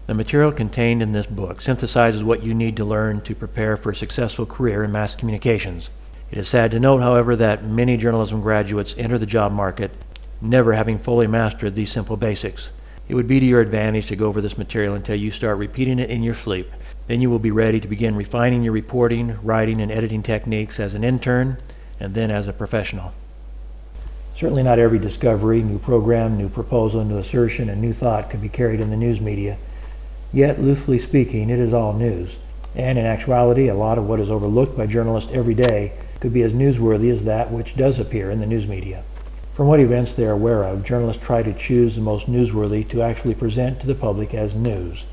The material contained in this book synthesizes what you need to learn to prepare for a successful career in mass communications. It is sad to note, however, that many journalism graduates enter the job market never having fully mastered these simple basics. It would be to your advantage to go over this material until you start repeating it in your sleep. Then you will be ready to begin refining your reporting, writing, and editing techniques as an intern and then as a professional. Certainly not every discovery, new program, new proposal, new assertion, and new thought could be carried in the news media. Yet, loosely speaking, it is all news. And in actuality, a lot of what is overlooked by journalists every day could be as newsworthy as that which does appear in the news media. From what events they are aware of, journalists try to choose the most newsworthy to actually present to the public as news.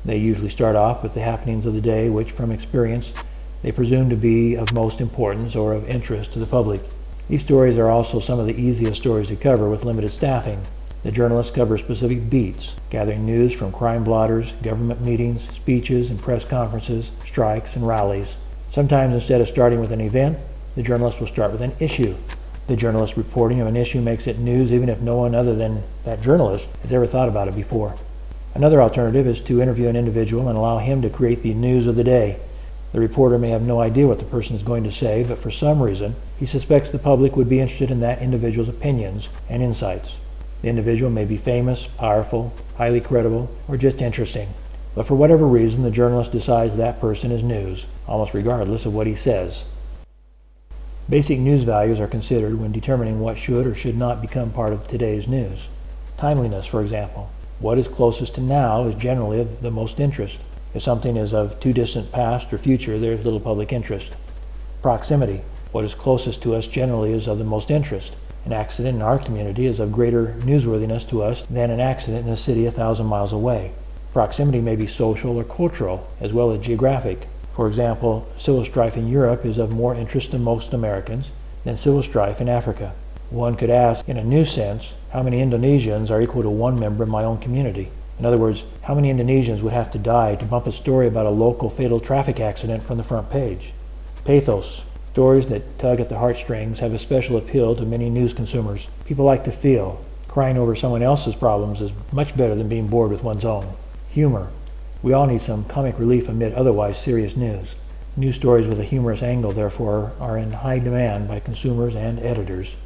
They usually start off with the happenings of the day, which from experience they presume to be of most importance or of interest to the public. These stories are also some of the easiest stories to cover with limited staffing. The journalists cover specific beats, gathering news from crime blotters, government meetings, speeches and press conferences, strikes and rallies. Sometimes instead of starting with an event, the journalist will start with an issue. The journalist's reporting of an issue makes it news even if no one other than that journalist has ever thought about it before. Another alternative is to interview an individual and allow him to create the news of the day. The reporter may have no idea what the person is going to say, but for some reason, he suspects the public would be interested in that individual's opinions and insights. The individual may be famous, powerful, highly credible, or just interesting. But for whatever reason, the journalist decides that person is news, almost regardless of what he says. Basic news values are considered when determining what should or should not become part of today's news. Timeliness, for example. What is closest to now is generally of the most interest. If something is of too distant past or future, there is little public interest. Proximity. What is closest to us generally is of the most interest. An accident in our community is of greater newsworthiness to us than an accident in a city 1,000 miles away. Proximity may be social or cultural, as well as geographic. For example, civil strife in Europe is of more interest to most Americans than civil strife in Africa. One could ask, in a news sense, how many Indonesians are equal to one member of my own community? In other words, how many Indonesians would have to die to bump a story about a local fatal traffic accident from the front page? Pathos. Stories that tug at the heartstrings have a special appeal to many news consumers. People like to feel. Crying over someone else's problems is much better than being bored with one's own. Humor. We all need some comic relief amid otherwise serious news. News stories with a humorous angle, therefore, are in high demand by consumers and editors.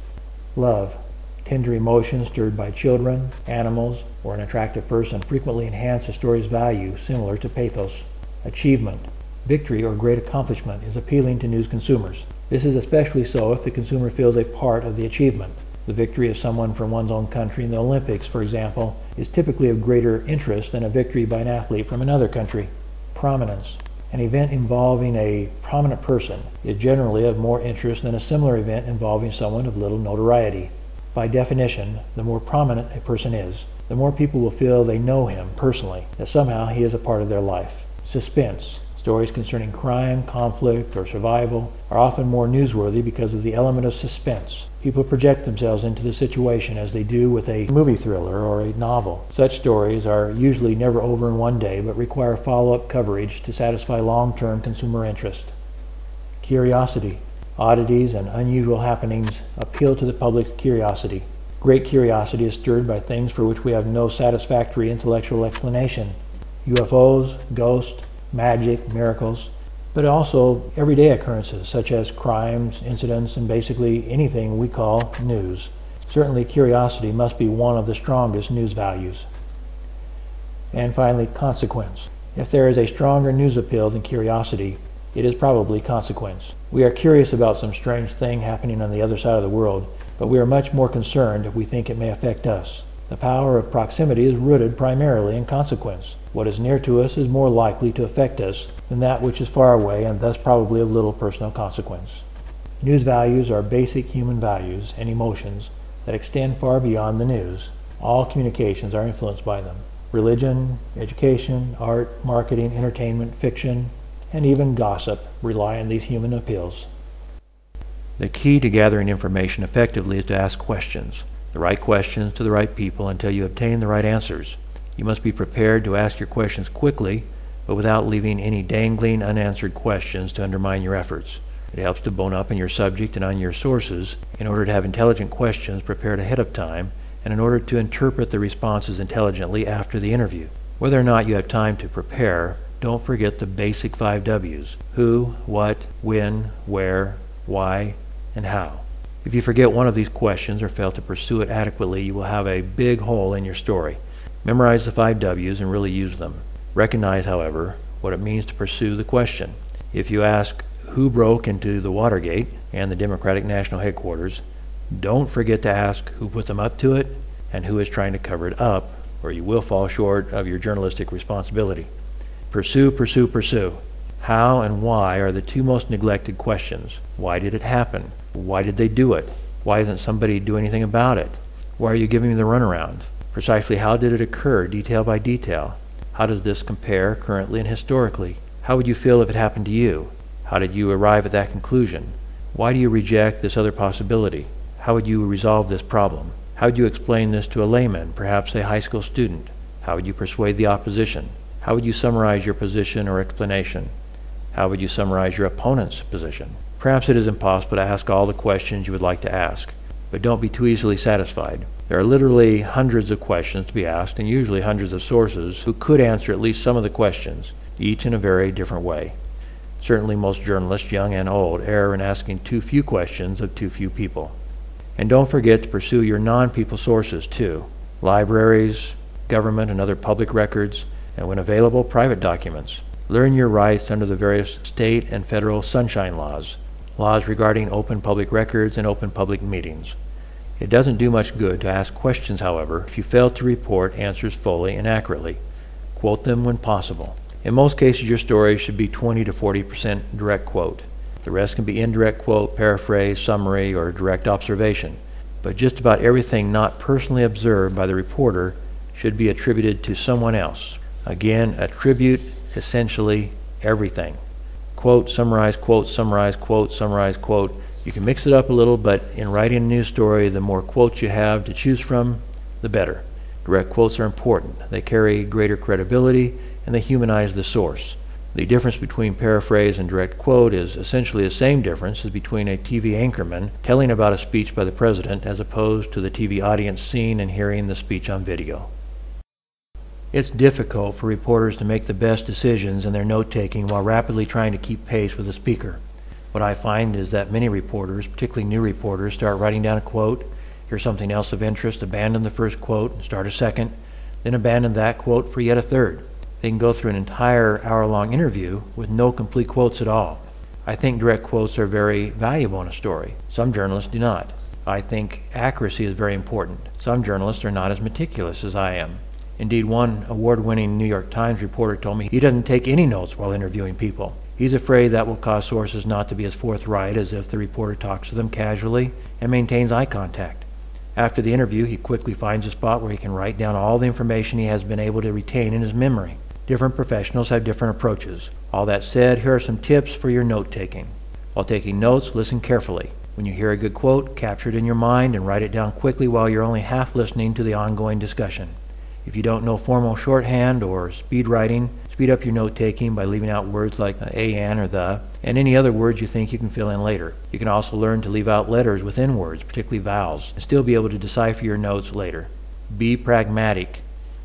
Love. Tender emotions stirred by children, animals, or an attractive person frequently enhance a story's value, similar to pathos. Achievement. Victory or great accomplishment is appealing to news consumers. This is especially so if the consumer feels a part of the achievement. The victory of someone from one's own country in the Olympics, for example, is typically of greater interest than a victory by an athlete from another country. Prominence. An event involving a prominent person is generally of more interest than a similar event involving someone of little notoriety. By definition, the more prominent a person is, the more people will feel they know him personally, that somehow he is a part of their life. Suspense. Stories concerning crime, conflict, or survival are often more newsworthy because of the element of suspense. People project themselves into the situation as they do with a movie thriller or a novel. Such stories are usually never over in one day, but require follow-up coverage to satisfy long-term consumer interest. Curiosity. Oddities and unusual happenings appeal to the public's curiosity. Great curiosity is stirred by things for which we have no satisfactory intellectual explanation. UFOs, ghosts, magic, miracles, but also everyday occurrences such as crimes, incidents, and basically anything we call news. Certainly curiosity must be one of the strongest news values. And finally, consequence. If there is a stronger news appeal than curiosity, it is probably consequence. We are curious about some strange thing happening on the other side of the world, but we are much more concerned if we think it may affect us. The power of proximity is rooted primarily in consequence. What is near to us is more likely to affect us than that which is far away and thus probably of little personal consequence. News values are basic human values and emotions that extend far beyond the news. All communications are influenced by them. Religion, education, art, marketing, entertainment, fiction, and even gossip rely on these human appeals. The key to gathering information effectively is to ask questions. The right questions to the right people until you obtain the right answers. You must be prepared to ask your questions quickly, but without leaving any dangling, unanswered questions to undermine your efforts. It helps to bone up on your subject and on your sources in order to have intelligent questions prepared ahead of time and in order to interpret the responses intelligently after the interview. Whether or not you have time to prepare, don't forget the basic 5 W's: who, what, when, where, why, and how. If you forget one of these questions or fail to pursue it adequately, you will have a big hole in your story. Memorize the 5 W's and really use them. Recognize, however, what it means to pursue the question. If you ask who broke into the Watergate and the Democratic National Headquarters, don't forget to ask who put them up to it and who is trying to cover it up, or you will fall short of your journalistic responsibility. Pursue, pursue, pursue. How and why are the 2 most neglected questions. Why did it happen? Why did they do it? Why doesn't somebody do anything about it? Why are you giving me the runaround? Precisely how did it occur, detail by detail? How does this compare currently and historically? How would you feel if it happened to you? How did you arrive at that conclusion? Why do you reject this other possibility? How would you resolve this problem? How would you explain this to a layman, perhaps a high school student? How would you persuade the opposition? How would you summarize your position or explanation? How would you summarize your opponent's position? Perhaps it is impossible to ask all the questions you would like to ask, but don't be too easily satisfied. There are literally hundreds of questions to be asked, and usually hundreds of sources who could answer at least some of the questions, each in a very different way. Certainly most journalists, young and old, err in asking too few questions of too few people. And don't forget to pursue your non-people sources too: libraries, government and other public records, and when available, private documents. Learn your rights under the various state and federal sunshine laws, laws regarding open public records and open public meetings. It doesn't do much good to ask questions, however, if you fail to report answers fully and accurately. Quote them when possible. In most cases, your story should be 20 to 40% direct quote. The rest can be indirect quote, paraphrase, summary, or direct observation. But just about everything not personally observed by the reporter should be attributed to someone else. Again, attribute essentially everything. Quote, summarize, quote, summarize, quote, summarize, quote. You can mix it up a little, but in writing a news story, the more quotes you have to choose from, the better. Direct quotes are important. They carry greater credibility and they humanize the source. The difference between paraphrase and direct quote is essentially the same difference as between a TV anchorman telling about a speech by the president as opposed to the TV audience seeing and hearing the speech on video. It's difficult for reporters to make the best decisions in their note-taking while rapidly trying to keep pace with the speaker. What I find is that many reporters, particularly new reporters, start writing down a quote, hear something else of interest, abandon the first quote and start a second, then abandon that quote for yet a third. They can go through an entire hour-long interview with no complete quotes at all. I think direct quotes are very valuable in a story. Some journalists do not. I think accuracy is very important. Some journalists are not as meticulous as I am. Indeed, one award-winning New York Times reporter told me he doesn't take any notes while interviewing people. He's afraid that will cause sources not to be as forthright as if the reporter talks to them casually and maintains eye contact. After the interview, he quickly finds a spot where he can write down all the information he has been able to retain in his memory. Different professionals have different approaches. All that said, here are some tips for your note-taking. While taking notes, listen carefully. When you hear a good quote, capture it in your mind and write it down quickly while you're only half listening to the ongoing discussion. If you don't know formal shorthand or speed writing, speed up your note-taking by leaving out words like a, an, or the, and any other words you think you can fill in later. You can also learn to leave out letters within words, particularly vowels, and still be able to decipher your notes later. Be pragmatic.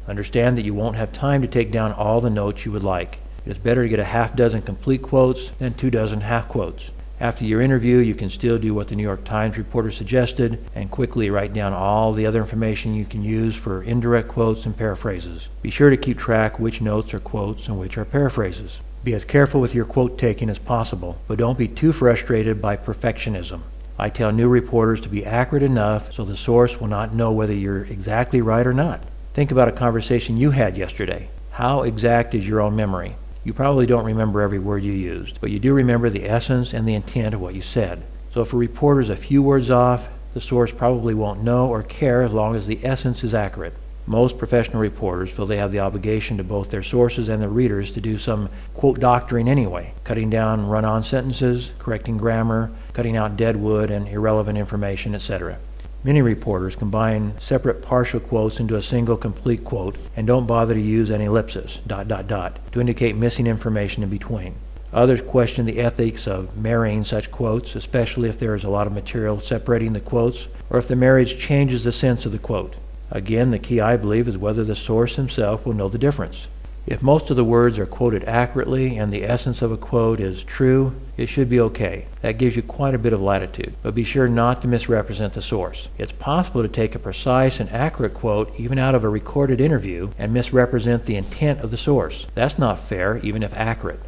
Understand that you won't have time to take down all the notes you would like. It is better to get a half dozen complete quotes than 24 half quotes. After your interview, you can still do what the New York Times reporter suggested and quickly write down all the other information you can use for indirect quotes and paraphrases. Be sure to keep track which notes are quotes and which are paraphrases. Be as careful with your quote taking as possible, but don't be too frustrated by perfectionism. I tell new reporters to be accurate enough so the source will not know whether you're exactly right or not. Think about a conversation you had yesterday. How exact is your own memory? You probably don't remember every word you used, but you do remember the essence and the intent of what you said. So if a reporter's a few words off, the source probably won't know or care as long as the essence is accurate. Most professional reporters feel they have the obligation to both their sources and their readers to do some quote doctoring anyway, cutting down run-on sentences, correcting grammar, cutting out dead wood and irrelevant information, etc. Many reporters combine separate partial quotes into a single complete quote and don't bother to use an ellipsis, ... to indicate missing information in between. Others question the ethics of marrying such quotes, especially if there is a lot of material separating the quotes or if the marriage changes the sense of the quote. Again, the key, I believe, is whether the source himself will know the difference. If most of the words are quoted accurately and the essence of a quote is true, it should be okay. That gives you quite a bit of latitude, but be sure not to misrepresent the source. It's possible to take a precise and accurate quote even out of a recorded interview and misrepresent the intent of the source. That's not fair, even if accurate.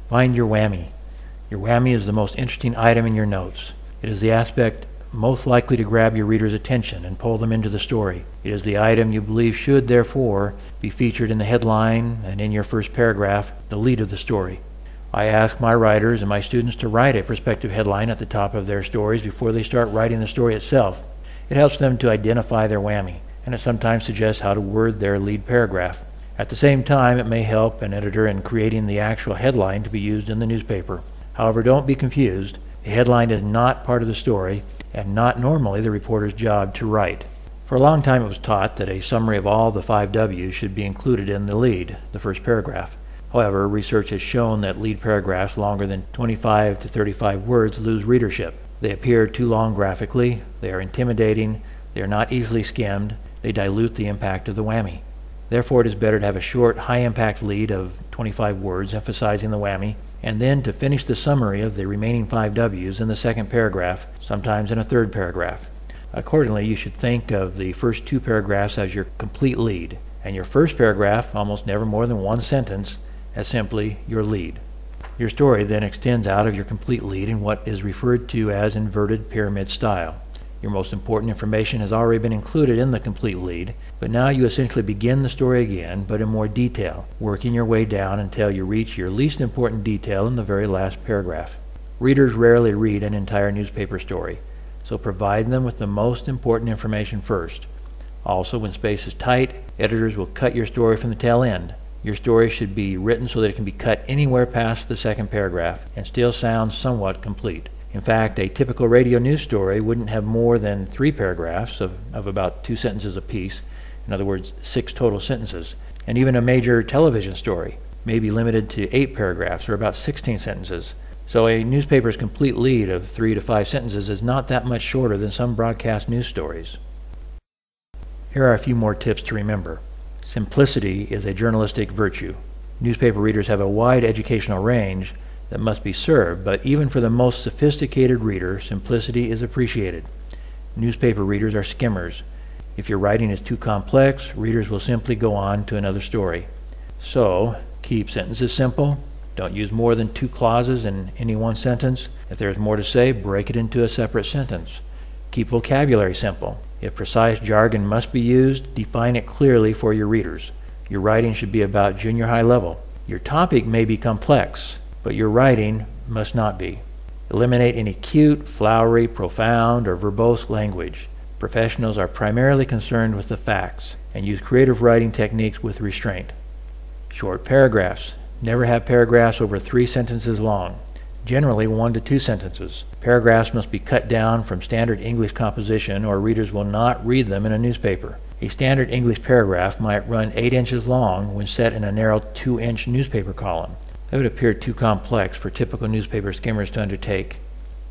Find your whammy. Your whammy is the most interesting item in your notes. It is the aspect most likely to grab your reader's attention and pull them into the story. It is the item you believe should, therefore, be featured in the headline and in your first paragraph, the lead of the story. I ask my writers and my students to write a prospective headline at the top of their stories before they start writing the story itself. It helps them to identify their whammy, and it sometimes suggests how to word their lead paragraph. At the same time, it may help an editor in creating the actual headline to be used in the newspaper. However, don't be confused. The headline is not part of the story, and not normally the reporter's job to write. For a long time it was taught that a summary of all the 5 W's should be included in the lead, the first paragraph. However, research has shown that lead paragraphs longer than 25 to 35 words lose readership. They appear too long graphically, they are intimidating, they are not easily skimmed, they dilute the impact of the whammy. Therefore, it is better to have a short, high-impact lead of 25 words emphasizing the whammy, and then to finish the summary of the remaining 5 W's in the second paragraph, sometimes in a third paragraph. Accordingly, you should think of the first 2 paragraphs as your complete lead, and your first paragraph, almost never more than 1 sentence, as simply your lead. Your story then extends out of your complete lead in what is referred to as inverted pyramid style. Your most important information has already been included in the complete lead, but now you essentially begin the story again, but in more detail, working your way down until you reach your least important detail in the very last paragraph. Readers rarely read an entire newspaper story, so provide them with the most important information first. Also, when space is tight, editors will cut your story from the tail end. Your story should be written so that it can be cut anywhere past the second paragraph and still sound somewhat complete. In fact, a typical radio news story wouldn't have more than 3 paragraphs of about 2 sentences apiece, in other words, 6 total sentences. And even a major television story may be limited to 8 paragraphs or about 16 sentences. So a newspaper's complete lead of 3 to 5 sentences is not that much shorter than some broadcast news stories. Here are a few more tips to remember. Simplicity is a journalistic virtue. Newspaper readers have a wide educational range that must be served, but even for the most sophisticated reader, simplicity is appreciated. Newspaper readers are skimmers. If your writing is too complex, readers will simply go on to another story. So, keep sentences simple. Don't use more than 2 clauses in any one sentence. If there is more to say, break it into a separate sentence. Keep vocabulary simple. If precise jargon must be used, define it clearly for your readers. Your writing should be about junior high level. Your topic may be complex, but your writing must not be. Eliminate any cute, flowery, profound, or verbose language. Professionals are primarily concerned with the facts, and use creative writing techniques with restraint. Short paragraphs. Never have paragraphs over 3 sentences long. Generally 1 to 2 sentences. Paragraphs must be cut down from standard English composition, or readers will not read them in a newspaper. A standard English paragraph might run 8 inches long when set in a narrow 2-inch newspaper column. That would appear too complex for typical newspaper skimmers to undertake.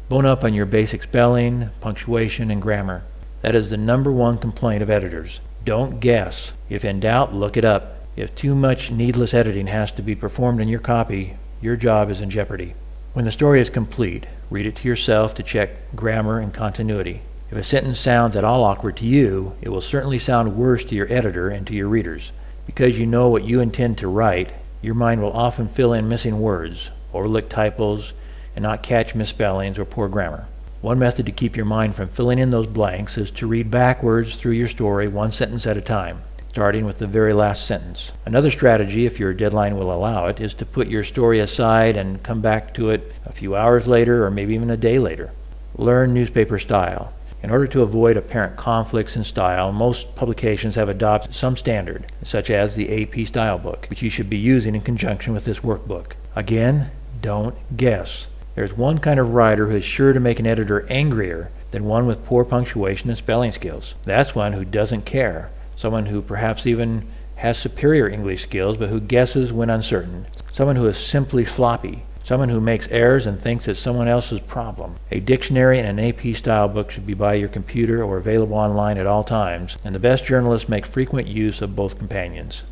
Bone up on your basic spelling, punctuation, and grammar. That is the #1 complaint of editors. Don't guess. If in doubt, look it up. If too much needless editing has to be performed in your copy, your job is in jeopardy. When the story is complete, read it to yourself to check grammar and continuity. If a sentence sounds at all awkward to you, it will certainly sound worse to your editor and to your readers. Because you know what you intend to write, your mind will often fill in missing words, overlook typos, and not catch misspellings or poor grammar. One method to keep your mind from filling in those blanks is to read backwards through your story 1 sentence at a time, starting with the very last sentence. Another strategy, if your deadline will allow it, is to put your story aside and come back to it a few hours later or maybe even a day later. Learn newspaper style. In order to avoid apparent conflicts in style, most publications have adopted some standard, such as the AP Style Book, which you should be using in conjunction with this workbook. Again, don't guess. There's one kind of writer who is sure to make an editor angrier than one with poor punctuation and spelling skills. That's one who doesn't care, someone who perhaps even has superior English skills but who guesses when uncertain, someone who is simply sloppy, someone who makes errors and thinks it's someone else's problem. A dictionary and an AP style book should be by your computer or available online at all times, and the best journalists make frequent use of both companions.